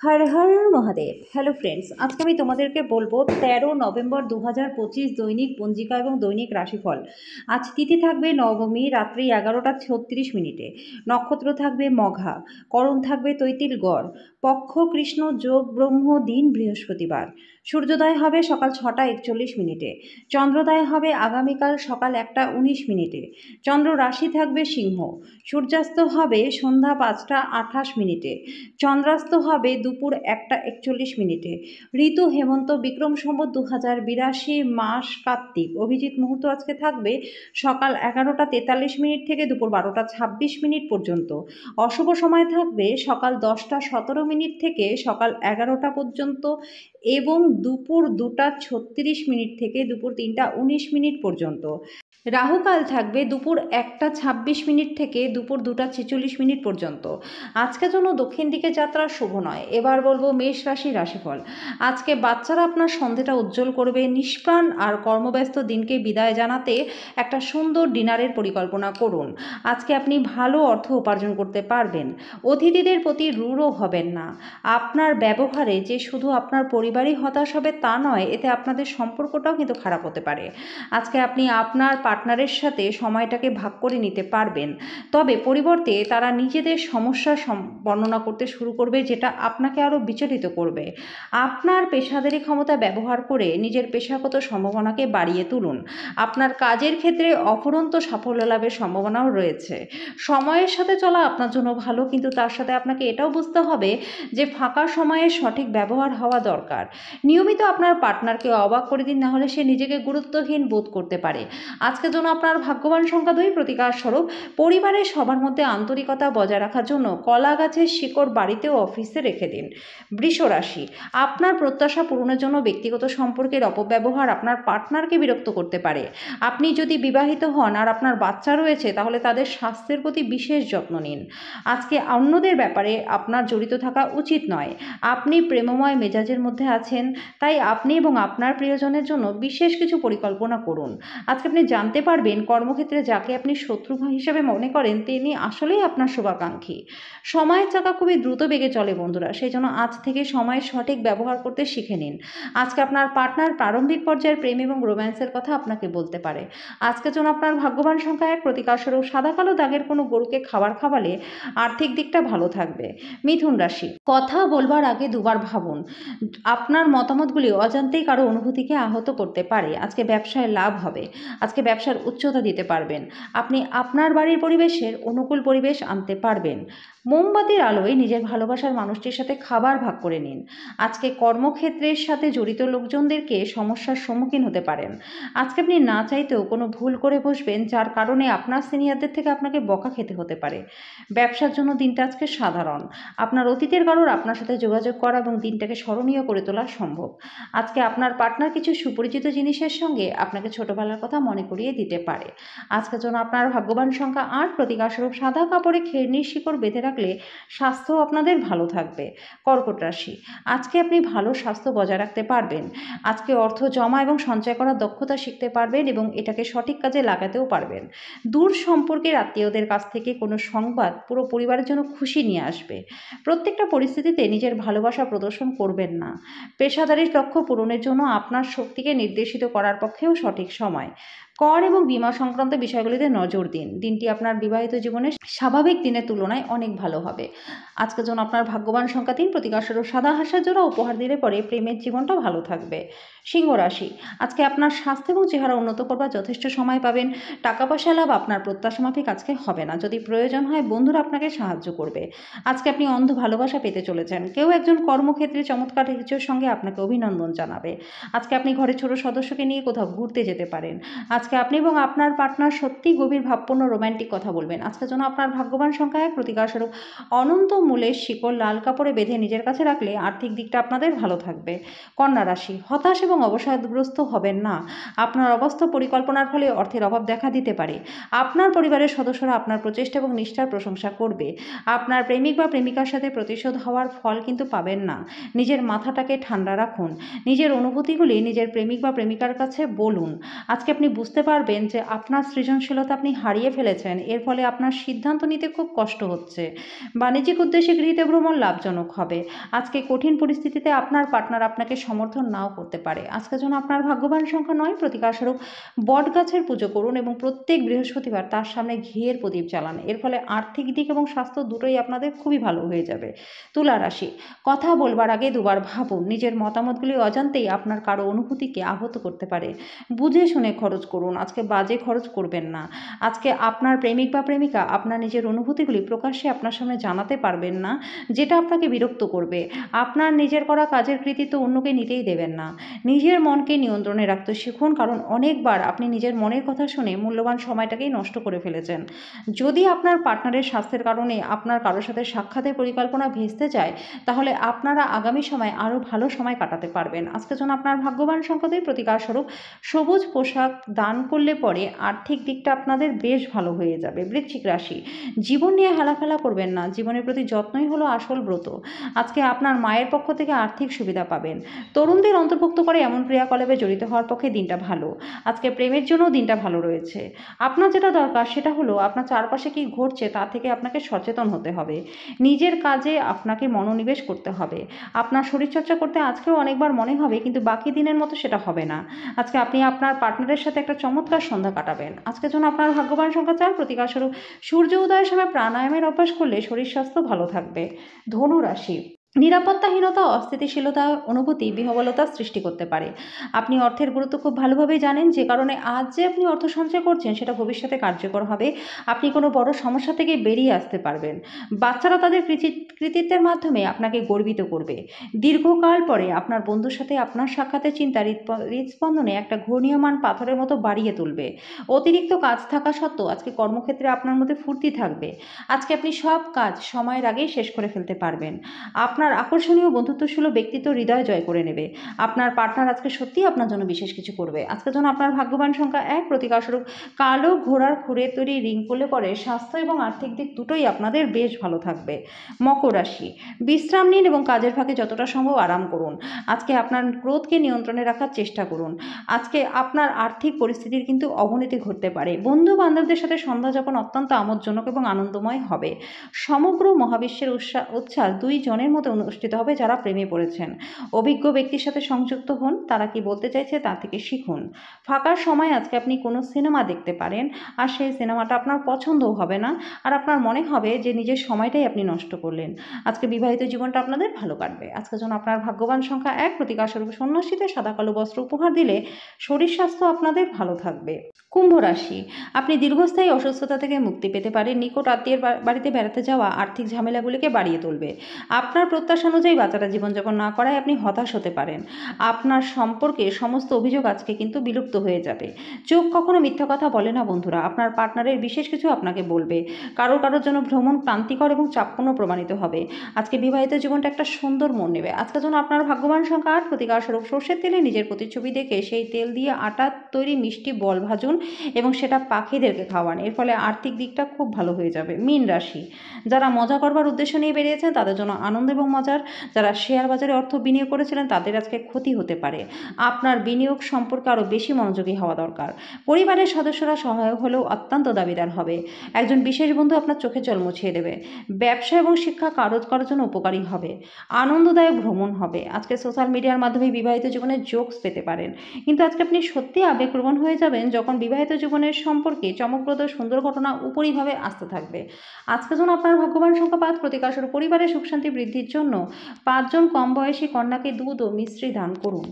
Har Har Mahadev. Hello friends, আজকে আমি তোমাদেরকে বলবো 13 নভেম্বর 2025 দৈনিক পঞ্জিকা এবং দৈনিক রাশিফল। আজ তিথি থাকবে নবমী রাত্রি 11টা 36 মিনিটে, নক্ষত্র থাকবে মঘা, করণ থাকবে তৈতিল গড়, পক্ষ কৃষ্ণ, যোগ ব্রহ্ম, দিন বৃহস্পতিবার। সূর্যোদয় হবে সকাল 6টা 41 মিনিটে, চন্দ্রোদয় হবে আগামীকাল সকাল 1টা 19 মিনিটে। চন্দ্র রাশি থাকবে সিংহ, সূর্যাস্ত হবে সন্ধ্যা 5টা 28 মিনিটে, চন্দ্রাস্ত হবে দুপুর 1টা 41 মিনিটে। ঋতু হেমন্ত, বিক্রম সম্বত 2082, মাস কার্তিক। অভিজিৎ মুহূর্ত আজকে থাকবে সকাল 11টা 43 মিনিট থেকে দুপুর 12টা 26 মিনিট পর্যন্ত। অশুভ সময় থাকবে সকাল 10টা 17 মিনিট থেকে সকাল 11টা পর্যন্ত এবং দুপুর 2টা 36 মিনিট থেকে দুপুর 3টা 19 মিনিট পর্যন্ত। রাহুকাল থাকবে দুপুর 1টা 26 মিনিট থেকে দুপুর 2টা 46 মিনিট পর্যন্ত। আজকের জন্য দক্ষিণ দিকে যাত্রা শুভ নয়। এবার বলবো মেষ রাশি রাশিফল। আজকে বাচ্চারা আপনার সন্ধেটা উজ্জ্বল করবে। নিষ্প্রাণ আর কর্মব্যস্ত দিনকে বিদায় জানাতে একটা সুন্দর ডিনারের পরিকল্পনা করুন। আজকে আপনি ভালো অর্থ উপার্জন করতে পারবেন। অতিথিদের প্রতি রূঢ় হবেন না। আপনার ব্যবহারে যে শুধু আপনার পরিবারই হতাশ হবে তা নয়, এতে আপনাদের সম্পর্কটাও কিন্তু খারাপ হতে পারে। আজকে আপনি আপনার পার্টনারের সাথে সময়টাকে ভাগ করে নিতে পারবেন, তবে পরিবর্তে তারা নিজেদের সমস্যার বর্ণনা করতে শুরু করবে, যেটা আপনাকে আরও বিচলিত করবে। আপনার পেশাদারি ক্ষমতা ব্যবহার করে নিজের পেশাগত সম্ভাবনাকে বাড়িয়ে তুলুন। আপনার কাজের ক্ষেত্রে অফুরন্ত সাফল্য লাভের সম্ভাবনাও রয়েছে। সময়ের সাথে চলা আপনার জন্য ভালো, কিন্তু তার সাথে আপনাকে এটাও বুঝতে হবে যে ফাঁকা সময়ের সঠিক ব্যবহার হওয়া দরকার। নিয়মিত আপনার পার্টনারকে অবাক করে দিন, না হলে সে নিজেকে গুরুত্বহীন বোধ করতে পারে। আজকের জন্য আপনার ভাগ্যবান সংখ্যা 2। প্রতিকার স্বরূপ পরিবারের সবার মধ্যে আন্তরিকতা বজায় রাখার জন্য কলা গাছের শিকড় বাড়িতে ও অফিসে রেখে দিন। বৃষ রাশি, আপনার প্রত্যাশা পূরণের জন্য ব্যক্তিগত সম্পর্কের অপব্যবহার আপনার পার্টনারকে বিরক্ত করতে পারে। আপনি যদি বিবাহিত হন আর আপনার বাচ্চা রয়েছে, তাহলে তাদের স্বাস্থ্যের প্রতি বিশেষ যত্ন নিন। আজকে অন্যদের ব্যাপারে আপনার জড়িত থাকা উচিত নয়। আপনি প্রেমময় মেজাজের মধ্যে আছেন, তাই আপনি এবং আপনার প্রিয়জনের জন্য বিশেষ কিছু পরিকল্পনা করুন। আজকে আপনি জানতে পারবেন কর্মক্ষেত্রে যাকে আপনি শত্রু হিসেবে মনে করেন তিনি আসলেই আপনার শুভাকাঙ্ক্ষী। সময়ের চাকা খুবই দ্রুত বেগে চলে বন্ধুরা, সেই জন্য আজ থেকে সময়ের সঠিক ব্যবহার করতে শিখে নিন। আজকে আপনার পার্টনার প্রারম্ভিক পর্যায়ের প্রেম এবং রোম্যান্সের কথা আপনাকে বলতে পারে। আজকের জন্য আপনার ভাগ্যবান সংখ্যা 1। প্রতিকার স্বরূপ সাদা কালো দাগের কোনো গরুকে খাবার খাওয়ালে আর্থিক দিকটা ভালো থাকবে। মিথুন রাশি, কথা বলবার আগে দুবার ভাবুন। আপনার মতামতগুলি অজান্তেই কারো অনুভূতিকে আহত করতে পারে। আজকে ব্যবসায় লাভ হবে। আজকে ব্যবসার উচ্চতা দিতে পারবেন। আপনি আপনার বাড়ির পরিবেশের অনুকূল পরিবেশ আনতে পারবেন। মোমবাতির আলোয় নিজের ভালোবাসার মানুষটির সাথে খাবার ভাগ করে নিন। আজকে কর্মক্ষেত্রের সাথে জড়িত লোকজনদেরকে সমস্যার সম্মুখীন হতে পারেন। আজকে আপনি না চাইতেও কোনো ভুল করে বসবেন, যার কারণে আপনার সিনিয়রদের থেকে আপনাকে বকা খেতে হতে পারে। ব্যবসার জন্য দিনটা আজকে সাধারণ। আপনার অতীতের কারোর আপনার সাথে যোগাযোগ করা এবং দিনটাকে স্মরণীয় করে তোলা সম্ভব। আজকে আপনার পার্টনার কিছু সুপরিচিত জিনিসের সঙ্গে আপনাকে ছোটবেলার কথা মনে করিয়ে দিতে পারে। আজকের জন্য আপনার ভাগ্যবান সংখ্যা 8। প্রতিকার স্বরূপ সাদা কাপড়ে খেরনির শিকড় বেঁধে রাখলে স্বাস্থ্য আপনাদের ভালো থাকবে। কর্কট রাশি, আজকে আপনি ভালো স্বাস্থ্য বজায় রাখতে পারবেন। আজকে অর্থ জমা এবং সঞ্চয় করার দক্ষতা শিখতে পারবেন এবং এটাকে সঠিক কাজে লাগাতেও পারবেন। দূর সম্পর্কের আত্মীয়দের কাছ থেকে কোনো সংবাদ পুরো পরিবারের জন্য খুশি নিয়ে আসবে। প্রত্যেকটা পরিস্থিতিতে নিজের ভালোবাসা প্রদর্শন করবেন না। পেশাদারি লক্ষ্য পূরণের জন্য আপনার শক্তিকে নির্দেশিত করার পক্ষেও সঠিক সময়। কর এবং বীমা সংক্রান্ত বিষয়গুলিতে নজর দিন। দিনটি আপনার বিবাহিত জীবনে স্বাভাবিক দিনের তুলনায় অনেক ভালো হবে। আজকের জন্য আপনার ভাগ্যবান সংখ্যা 3। প্রতিকার স্বরূপ সাদা হাঁসের জোড়া উপহার দিলে পরে প্রেমের জীবনটা ভালো থাকবে। সিংহ রাশি, আজকে আপনার স্বাস্থ্য এবং চেহারা উন্নত করবার যথেষ্ট সময় পাবেন। টাকা পয়সা লাভ আপনার প্রত্যাশা মাফিক আজকে হবে না। যদি প্রয়োজন হয় বন্ধুরা আপনাকে সাহায্য করবে। আজকে আপনি অন্ধ ভালোবাসা পেতে চলেছেন। কেউ একজন কর্মক্ষেত্রে চমৎকার কিছুর সঙ্গে আপনাকে অভিনন্দন জানাবে। আজকে আপনি ঘরের ছোট সদস্যকে নিয়ে কোথাও ঘুরতে যেতে পারেন। আজকে আপনি এবং আপনার পার্টনার সত্যিই গভীর ভাবপূর্ণ রোম্যান্টিক কথা বলবেন। আজকের জন্য আপনার ভাগ্যবান সংখ্যা 1। প্রতিকার স্বরূপ অনন্ত মূলের শিকড় লাল কাপড়ে বেঁধে নিজের কাছে রাখলে আর্থিক দিকটা আপনাদের ভালো থাকবে। কন্যা রাশি, হতাশ এবং অবসাদগ্রস্ত হবেন না। আপনার অবাস্তব পরিকল্পনার ফলে অর্থের অভাব দেখা দিতে পারে। আপনার পরিবারের সদস্যরা আপনার প্রচেষ্টা এবং নিষ্ঠার প্রশংসা করবে। আপনার প্রেমিক বা প্রেমিকার সাথে প্রতিশোধ হওয়ার ফল কিন্তু পাবেন না। নিজের মাথাটাকে ঠান্ডা রাখুন। নিজের অনুভূতিগুলি নিজের প্রেমিক বা প্রেমিকার কাছে বলুন। আজকে আপনি বুঝতে বুঝতে পারবেন যে আপনার সৃজনশীলতা আপনি হারিয়ে ফেলেছেন। এর ফলে আপনার সিদ্ধান্ত নিতে খুব কষ্ট হচ্ছে। বাণিজ্যিক উদ্দেশ্যে গৃহীত ভ্রমণ লাভজনক হবে। আজকে কঠিন পরিস্থিতিতে আপনার পার্টনার আপনাকে সমর্থন নাও করতে পারে। আজকের জন্য আপনার ভাগ্যবান সংখ্যা ৯, প্রতিকারস্বরূপ বটগাছের পুজো করুন এবং প্রত্যেক বৃহস্পতিবার তার সামনে ঘিয়ের প্রদীপ জ্বালান। এর ফলে আর্থিক দিক এবং স্বাস্থ্য দুটোই আপনাদের খুবই ভালো হয়ে যাবে। তুলা রাশি, কথা বলবার আগে দুবার ভাবুন। নিজের মতামতগুলি অজান্তেই আপনার কারো অনুভূতিকে আহত করতে পারে। বুঝে শুনে খরচ করুন, আজকে বাজে খরচ করবেন না। আজকে আপনার প্রেমিক বা প্রেমিকা আপনার নিজের অনুভূতিগুলি প্রকাশ্যে আপনার সামনে জানাতে পারবেন না, যেটা আপনাকে বিরক্ত করবে। আপনার নিজের করা কাজের কৃতিত্ব অন্যকে নিতেই দেবেন না। নিজের মনকে নিয়ন্ত্রণে রাখতে শিখুন, কারণ অনেকবার আপনি নিজের মনের কথা শুনে মূল্যবান সময়টাকেই নষ্ট করে ফেলেছেন। যদি আপনার পার্টনারের স্বাস্থ্যের কারণে আপনার কারোর সাথে সাক্ষাতের পরিকল্পনা ভেস্তে যায়, তাহলে আপনারা আগামী সময় আরও ভালো সময় কাটাতে পারবেন। আজকের জন্য আপনার ভাগ্যবান সংখ্যাদের প্রতিকারস্বরূপ সবুজ পোশাক দান করলে পরে আর্থিক দিকটা আপনাদের বেশ ভালো হয়ে যাবে। বৃশ্চিক রাশি, জীবন নিয়ে হেলাফেলা করবেন না। জীবনের প্রতি যত্নই হলো আসল ব্রত। আজকে আপনার মায়ের পক্ষ থেকে আর্থিক সুবিধা পাবেন। তরুণদের অন্তর্ভুক্ত করে এমন ক্রিয়াকলাপে জড়িত হওয়ার পক্ষে দিনটা ভালো। আজকে প্রেমের জন্যও দিনটা ভালো রয়েছে। আপনার যেটা দরকার সেটা হলো আপনার চারপাশে কি ঘটছে তা থেকে আপনাকে সচেতন হতে হবে। নিজের কাজে আপনাকে মনোনিবেশ করতে হবে। আপনার শরীরচর্চা করতে আজকেও অনেকবার মনে হবে, কিন্তু বাকি দিনের মতো সেটা হবে না। আজকে আপনি আপনার পার্টনারের সাথে একটা চমৎকার সন্ধ্যা কাটাবেন। আজকের জন্য আপনার ভাগ্যবান সংখ্যা ৪, প্রতিকারস্বরূপ সূর্য উদয়ের সময় প্রাণায়ামের অভ্যাস করলে শরীর স্বাস্থ্য ভালো থাকবে। ধনু রাশি, নিরাপত্তাহীনতা ও অস্থিতিশীলতা অনুভূতি বিহ্বলতা সৃষ্টি করতে পারে। আপনি অর্থের গুরুত্ব খুব ভালোভাবেই জানেন, যে কারণে আজ যে আপনি অর্থ সঞ্চয় করছেন সেটা ভবিষ্যতে কার্যকর হবে। আপনি কোনো বড় সমস্যা থেকে বেরিয়ে আসতে পারবেন। বাচ্চারা তাদের কৃতিত্বের মাধ্যমে আপনাকে গর্বিত করবে। দীর্ঘকাল পরে আপনার বন্ধুর সাথে আপনার সাক্ষাতের চিন্তা হৃদস্পন্দনে একটা ঘূর্ণীয়মান পাথরের মতো বাড়িয়ে তুলবে। অতিরিক্ত কাজ থাকা সত্ত্বেও আজকে কর্মক্ষেত্রে আপনার মধ্যে ফুর্তি থাকবে। আজকে আপনি সব কাজ সময়ের আগেই শেষ করে ফেলতে পারবেন। আপনার আকর্ষণীয় বন্ধুত্বসুলভ ব্যক্তিত্ব হৃদয় জয় করে নেবে। আপনার পার্টনার আজকে সত্যিই আপনার জন্য বিশেষ কিছু করবে। আজকের জন্য আপনার ভাগ্যবান সংখ্যা ১, প্রতিকারস্বরূপ কালো ঘোড়ার খুরের তৈরি রিং করলে পরে স্বাস্থ্য এবং আর্থিক দিক দুটোই আপনাদের বেশ ভালো থাকবে। মকর রাশি, বিশ্রাম নিন এবং কাজের ফাঁকে যতটা সম্ভব আরাম করুন। আজকে আপনার ক্রোধকে নিয়ন্ত্রণে রাখার চেষ্টা করুন। আজকে আপনার আর্থিক পরিস্থিতির কিন্তু অবনতি ঘটতে পারে। বন্ধু বান্ধবদের সাথে সন্ধ্যা যাপন অত্যন্ত আমোদজনক এবং আনন্দময় হবে। সমগ্র মহাবিশ্বের উচ্ছ্বাস দুই জনের মধ্যে অনুষ্ঠিত হবে যারা প্রেমে পড়েছেন। অভিজ্ঞ ব্যক্তির সাথে সংযুক্ত হন, তারা কি বলতে চাইছে তা থেকে শিখুন। ফাঁকা সময় আজকে আপনি কোনো সিনেমা দেখতে পারেন, আর সেই সিনেমাটা আপনার পছন্দও হবে না, আর আপনার মনে হবে যে নিজের সময়টাই আপনি নষ্ট করলেন। আজকে বিবাহিত জীবনটা আপনাদের ভালো কাটবে। আজকের জন্য আপনার ভাগ্যবান সংখ্যা ১, প্রতিকারস্বরূপ সন্ন্যাসীতে সাদা কালো বস্ত্র উপহার দিলে শরীর স্বাস্থ্য আপনাদের ভালো থাকবে। কুম্ভ রাশি, আপনি দীর্ঘস্থায়ী অসুস্থতা থেকে মুক্তি পেতে পারেন। নিকট আত্মীয়ের বাড়িতে বেড়াতে যাওয়া আর্থিক ঝামেলাগুলিকে বাড়িয়ে তুলবে। আপনার প্রত্যাশা অনুযায়ী বাচ্চারা জীবনযাপন না করায় আপনি হতাশ হতে পারেন। আপনার সম্পর্কে সমস্ত অভিযোগ আজকে কিন্তু বিলুপ্ত হয়ে যাবে। চোখ কখনো মিথ্যা কথা বলে না বন্ধুরা। আপনার পার্টনারের বিশেষ কিছু আপনাকে বলবে। কারোর জন্য ভ্রমণ ক্লান্তিকর এবং চাপপূর্ণ প্রমাণিত হবে। আজকে বিবাহিত জীবনটা একটা সুন্দর মোড় নেবে। আজকের জন্য আপনার ভাগ্যবান সংখ্যা ৮, প্রতিকারস্বরূপ সর্ষের তেলে নিজের প্রতিচ্ছবি দেখে সেই তেল দিয়ে আটার তৈরি মিষ্টি বল ভাজুন এবং সেটা পাখিদেরকে খাওয়ান। এর ফলে আর্থিক দিকটা খুব ভালো হয়ে যাবে। মীন রাশি, যারা মজা করবার উদ্দেশ্য নিয়ে বেরিয়েছেন তাদের জন্য আনন্দ এবং মজার। যারা শেয়ার বাজারে অর্থ বিনিয়োগ করেছিলেন তাদের আজকে ক্ষতি হতে পারে। আপনার বিনিয়োগ সম্পর্কে আরও বেশি মনোযোগী হওয়া দরকার। পরিবারের সদস্যরা সহায়ক হলেও অত্যন্ত দাবিদার হবে। একজন বিশেষ বন্ধু আপনার চোখে জল মুছিয়ে দেবে। ব্যবসা এবং শিক্ষা কারোর জন্য উপকারী হবে। আনন্দদায়ক ভ্রমণ হবে। আজকে সোশ্যাল মিডিয়ার মাধ্যমে বিবাহিত জীবনে জোকস পেতে পারেন, কিন্তু আজকে আপনি সত্যিই আবেগপ্রবণ হয়ে যাবেন যখন বিবাহিত জীবনের সম্পর্কে চমকপ্রদ সুন্দর ঘটনা উপরিভাবে আসতে থাকবে। আজকের জন্য আপনার ভাগ্যবান সংখ্যা ৫, প্রতিকারস্বরূপ পরিবারের সুখ শান্তি বৃদ্ধির জন্য ৫ জন কম বয়সী কন্যাকে দুধ ও মিশ্রি দান করুন।